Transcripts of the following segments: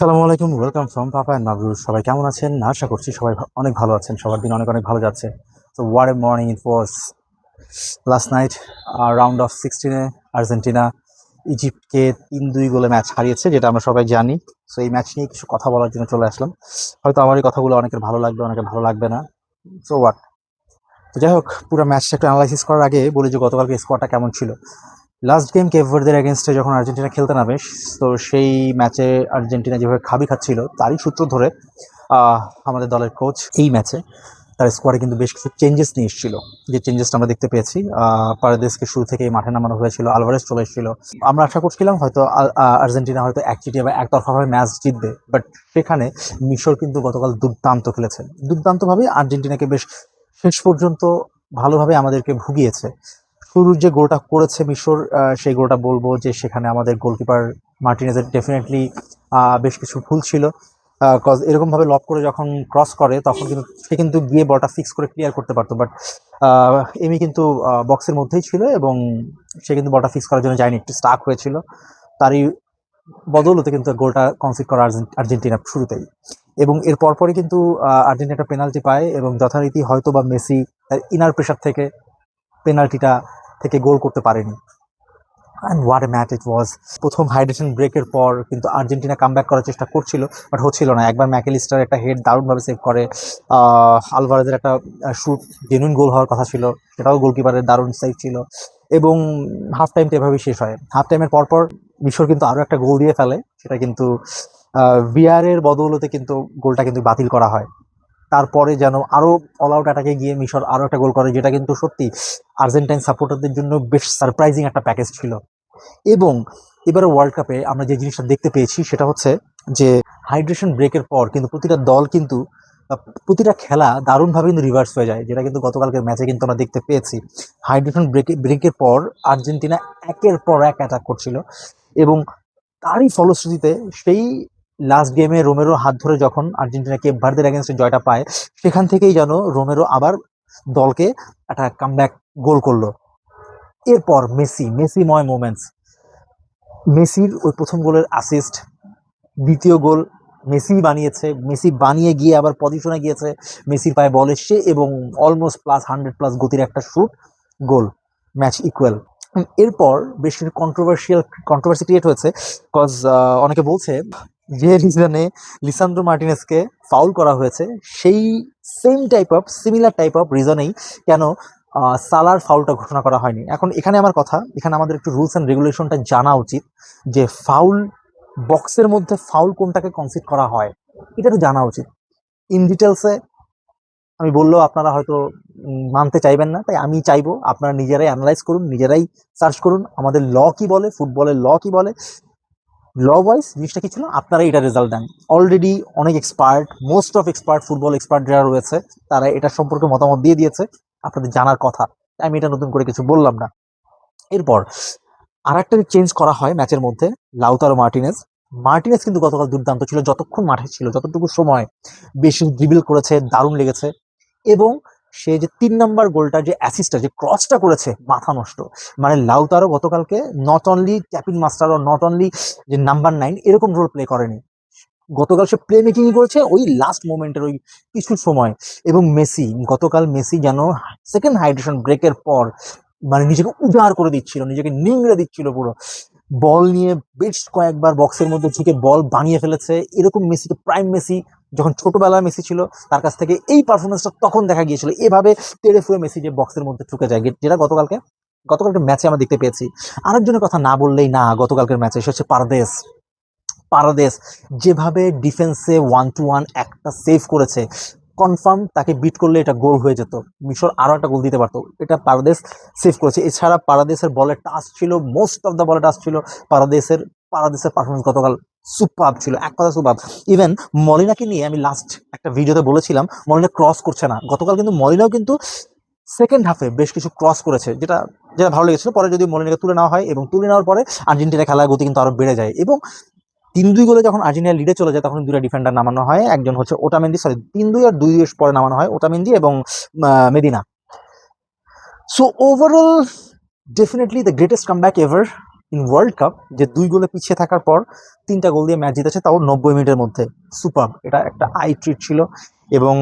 আসসালামু আলাইকুম, welcome from papa and নাবরুর। সবাই কেমন আছেন? আশা করছি সবাই অনেক ভালো আছেন, সবার দিন অনেক অনেক ভালো যাচ্ছে। So what a morning it was last night. Round of 16-এ আর্জেন্টিনা ইজিপ্টকে 3-2 গোলে ম্যাচ হারিয়েছে, যেটা আমরা সবাই জানি। সো এই ম্যাচ নিয়ে কিছু কথা বলার জন্য চলে আসলাম। হয়তো আমার এই কথাগুলো অনেকের ভালো লাগবে, অনেকের ভালো লাগবে না। So what. তো যাই হোক, পুরো ম্যাচটা একটু অ্যানালাইসিস করার আগে বলি যে গতকালকে স্কোরটা কেমন ছিল। লাস্ট গেম কেপ ভার্দের এগেনস্টে যখন আর্জেন্টিনা খেলতে নামে, তো সেই ম্যাচে আর্জেন্টিনা যেভাবে খাচ্ছিল তারই সূত্র ধরে আহ, আমাদের দলের কোচ এই ম্যাচে তার স্কোয়াডে কিন্তু বেশ কিছু চেঞ্জেস নিয়ে এসেছিল। যে চেঞ্জেসটা আমরা দেখতে পেয়েছি, পারাদেসকে শুরু থেকেই মাঠে নামানো হয়েছিল, আলভারেজ চলে এসেছিল। আমরা আশা করছিলাম হয়তো আর্জেন্টিনা হয়তো একচিটিয়া বা একতরফাভাবে ম্যাচ জিতবে, বাট সেখানে মিশর কিন্তু গতকাল দুর্দান্ত খেলেছে। দুর্দান্তভাবে আর্জেন্টিনাকে বেশ শেষ পর্যন্ত ভালোভাবে আমাদেরকে ভুগিয়েছে। শুরুর যে গোলটা করেছে মিশর, সেই গোলটা বলবো যে সেখানে আমাদের গোলকিপার মার্টিনেজের ডেফিনেটলি বেশ কিছু ভুল ছিল। কজ এরকম ভাবে লব করে যখন ক্রস করে তখন কিন্তু সে কিন্তু গিয়ে বলটা ফিক্স করে ক্লিয়ার করতে পারতো, বাট এমি কিন্তু বক্সের মধ্যেই ছিল এবং সে কিন্তু বলটা ফিক্স করার জন্য যায়নি, একটু স্টাক হয়েছিল। তারই বদৌলতে কিন্তু গোলটা কনসিড করা আর্জেন্টিনা শুরুতেই। এবং এর পরপরই কিন্তু আর্জেন্টিনা একটা পেনাল্টি পায় এবং যথারীতি হয়তো বা মেসি তার ইনার প্রেশার থেকে পেনাল্টিটা থেকে গোল করতে পারেনি। অ্যান্ড হোয়াট এ ম্যাচ ইট ওয়াজ। প্রথম হাইড্রেশন ব্রেকের পর কিন্তু আর্জেন্টিনা কামব্যাক করার চেষ্টা করছিল, বাট হচ্ছিল না। একবার ম্যাকেলিস্টার একটা হেড দারুণভাবে সেভ করে, আলভারেজের একটা শুট জেনুইন গোল হওয়ার কথা ছিল, সেটাও গোলকিপারের দারুণ সেভ ছিল। এবং হাফ টাইমটা এভাবেই শেষ হয়। হাফ টাইমের পরপর মিশর কিন্তু আরও একটা গোল দিয়ে ফেলে, সেটা কিন্তু ভিআরের বদৌলতে কিন্তু গোলটা কিন্তু বাতিল করা হয়। তারপরে যেন আরো অল আউট অ্যাটাকে গিয়ে মিশর আরো একটা গোল করে, যেটা কিন্তু সত্যি আর্জেন্টাইন সাপোর্টারদের জন্য বেশ সারপ্রাইজিং একটা প্যাকেজ ছিল। এবং এবারে ওয়ার্ল্ড কাপে আমরা যে জিনিসটা দেখতে পেয়েছি সেটা হচ্ছে যে হাইড্রেশন ব্রেকের পর কিন্তু প্রতিটা দল কিন্তু প্রতিটা খেলা দারুণভাবে কিন্তু রিভার্স হয়ে যায়, যেটা কিন্তু গতকালকের ম্যাচে কিন্তু আমরা দেখতে পেয়েছি। হাইড্রেশন ব্রেকের পর আর্জেন্টিনা একের পর এক অ্যাটাক করছিল এবং তারই ফলশ্রুতিতে সেই লাস্ট গেমে রোমেরো হাত ধরে যখন আর্জেন্টিনা কেপ ভার্দের এগেনস্টে জয়টা পায়, সেখান থেকেই যেন রোমেরো আবার দলকে একটা কামব্যাক গোল করলো। এরপর মেসিময় মোমেন্টস, মেসির ওই প্রথম গোলের অ্যাসিস্ট, দ্বিতীয় গোল মেসি বানিয়েছে, মেসি বানিয়ে গিয়ে আবার পজিশনে গিয়েছে, মেসির পায়ে বল এসছে এবং অলমোস্ট +100+ গতির একটা শুট, গোল, ম্যাচ ইকুয়াল। এরপর বেশ কিছু কন্ট্রোভার্সি ক্রিয়েট হয়েছে, কজ অনেকে বলছে যে রিজনে লিসান্দ্রো মার্টিনেসকে ফাউল করা হয়েছে, সেই সিমিলার টাইপ অফ রিজনেই কেন সালার ফাউলটা ঘোষণা করা হয়নি। এখন এখানে আমার কথা, এখানে আমাদের একটু রুলস অ্যান্ড রেগুলেশনটা জানা উচিত, যে ফাউল বক্সের মধ্যে ফাউল কোনটাকে কনসিড করা হয়, এটা তো জানা উচিত। ইন ডিটেলসে আমি বললেও আপনারা হয়তো মানতে চাইবেন না, তাই আমি চাইবো আপনারা নিজেরাই অ্যানালাইজ করুন, নিজেরাই সার্চ করুন আমাদের ল কি বলে, ফুটবলের ল কি বলে, ল ওয়াইজ জিনিসটা কি ছিল, আপনারা এটা রেজাল্ট দেন। অলরেডি অনেক expert, most of expert football expert যারা রয়েছে তারা এটা সম্পর্কে মতামত দিয়ে দিয়েছে, আপনাদের জানার কথা। আমি এটা নতুন করে কিছু বললাম না। এরপর আর একটা চেঞ্জ করা হয় ম্যাচের মধ্যে, লাউতারো মার্টিনেজ। মার্টিনেজ কিন্তু গতকাল দুর্দান্ত ছিল, যতক্ষণ মাঠে ছিল, যতটুকু সময় বেশি ড্রিবল করেছে, দারুণ লেগেছে। এবং সে যে 3 নম্বর গোলটা, যে অ্যাসিস্টটা, যে ক্রসটা করেছে, মাথা নষ্ট। মানে লাউতারো গতকালকে নট অনলি ট্যাপিং মাস্টার ও নট অনলি যে নাম্বার 9 এরকম রোল প্লে করেনি, গতকাল সে প্লে মেকিং করেছে ওই লাস্ট মোমেন্টের ওই কিছু সময়। এবং গতকাল মেসি যেন সেকেন্ড হাইড্রেশন ব্রেকের পর মানে নিজেকে উজাড় করে দিচ্ছিল, নিজেকে নিংড়ে দিচ্ছিল পুরো। বল নিয়ে বেশ কয়েকবার বক্সের মধ্যে ঝুঁকে বল বানিয়ে ফেলেছে। এরকম মেসিকে প্রাইম মেসি যখন ছোটবেলায় মেসি ছিল তার কাছ থেকে এই পারফরমেন্সটা তখন দেখা গিয়েছিল, এভাবে তেড়ে ফুয়ে মেসি যে বক্সের মধ্যে ঢুকে যায়, যেটা গতকালকে ম্যাচে আমরা দেখতে পেয়েছি। আরেকজনের কথা না বললেই না, গতকালকের ম্যাচে সে হচ্ছে পারাদেস যেভাবে ডিফেন্সে 1-to-1 একটা সেভ করেছে, কনফার্ম তাকে বিট করলে এটা গোল হয়ে যেত, মিশর আরো একটা গোল দিতে পারতো। এটা পারাদেস সেভ করেছে। এছাড়া পারাদেসের বলের টাচ ছিল, মোস্ট অফ দ্য বলের টাচ ছিল পারাদেসের। পারাদেসের পারফরমেন্স গতকাল সুপার ছিল, এক কথা সুপার। ইভেন মলিনাকে নিয়ে আমি লাস্ট একটা ভিডিওতে বলেছিলাম মলিনা ক্রস করছে না, গতকাল কিন্তু মলিনাও কিন্তু সেকেন্ড হাফে বেশ কিছু ক্রস করেছে, যেটা যেটা ভালো লেগেছিল। পরে যদি মলিনাকে তুলে নেওয়া হয় এবং তুলে নেওয়ার পরে আর্জেন্টিনা খেলার গতি কিন্তু আরো বেড়ে যায়। এবং 3-2 গোলে যখন আর্জেন্টিনা লিডে চলে যায় তখন দুটা ডিফেন্ডার নামানো হয়, একজন হচ্ছে ওটামেন্দি, সরি 3-2 আর 2 পরে নামানো হয় ওটামেন্দি এবং Medina. So overall definitely the greatest comeback ever. In world cup, যে 2 গোলে পিছিয়ে থাকার পর 3টা গোল দিয়ে ম্যাচ জিতেছে, তাও 90 মিনিটের মধ্যে। সুপার, এটা একটা আই ট্রিট ছিল। এবং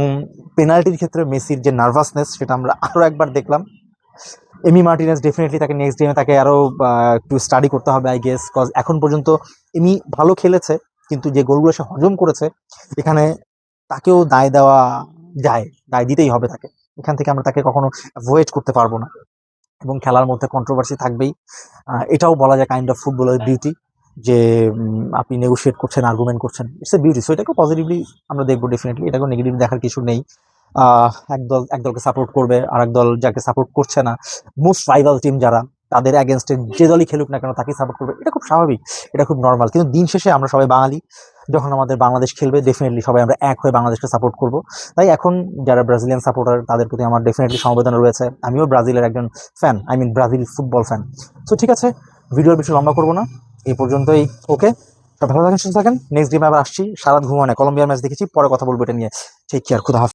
পেনাল্টির ক্ষেত্রে মেসির যে নার্ভাসনেস, সেটা আমরা আরও একবার দেখলাম। এমি মার্টিনেজ ডেফিনেটলি তাকে নেক্সট গেমে তাকে আরও একটু স্টাডি করতে হবে আই গেস, কজ এখন পর্যন্ত এমি ভালো খেলেছে, কিন্তু যে গোলগুলো সে হজম করেছে, এখানে তাকেও দায় দেওয়া যায়, দায় দিতেই হবে তাকে। এখান থেকে আমরা তাকে কখনো অ্যাভয়েড করতে পারবো না। এবং খেলার মধ্যে কন্ট্রোভার্সি থাকবেই। এটাও বলা যায় কাইন্ড অফ ফুটবলের বিউটি, যে আপনি নেগোশিয়েট করছেন, আর্গুমেন্ট করছেন, ইটস এ বিউটি। সো এটাকে পজিটিভলি আমরা দেখবো ডেফিনেটলি, এটাকে নেগেটিভ দেখার কিছু নেই। এক দলকে সাপোর্ট করবে, আর এক দল যাকে সাপোর্ট করছে না, মোস্ট রাইভাল টিম যারা, তাদের অ্যাগেনস্টে যে দলই খেলুক না কেন তাকেই সাপোর্ট করবে, এটা খুব স্বাভাবিক, এটা খুব নর্মাল। কিন্তু দিন শেষে আমরা সবাই বাঙালি, যখন আমাদের বাংলাদেশ খেলবে ডেফিনেটলি সবাই আমরা এক হয়ে বাংলাদেশকে সাপোর্ট করব। তাই এখন যারা ব্রাজিলিয়ান সাপোর্টার, তাদের প্রতি আমার ডেফিনেটলি সমবেদনা রয়েছে। আমিও ব্রাজিলের একজন fan, I mean Brazil football fan. So ঠিক আছে, ভিডিওর বেশি লম্বা করবো না, এই পর্যন্তই। ওকে, ভালো থাকেন, সুস্থ থাকেন। নেক্সট গেমে আবার আসছি। সারা ঘুমানে কলম্বিয়ার ম্যাচ দেখেছি, পরে কথা বলবো এটা নিয়ে। টেক কেয়ার, খুদা হাফেজ।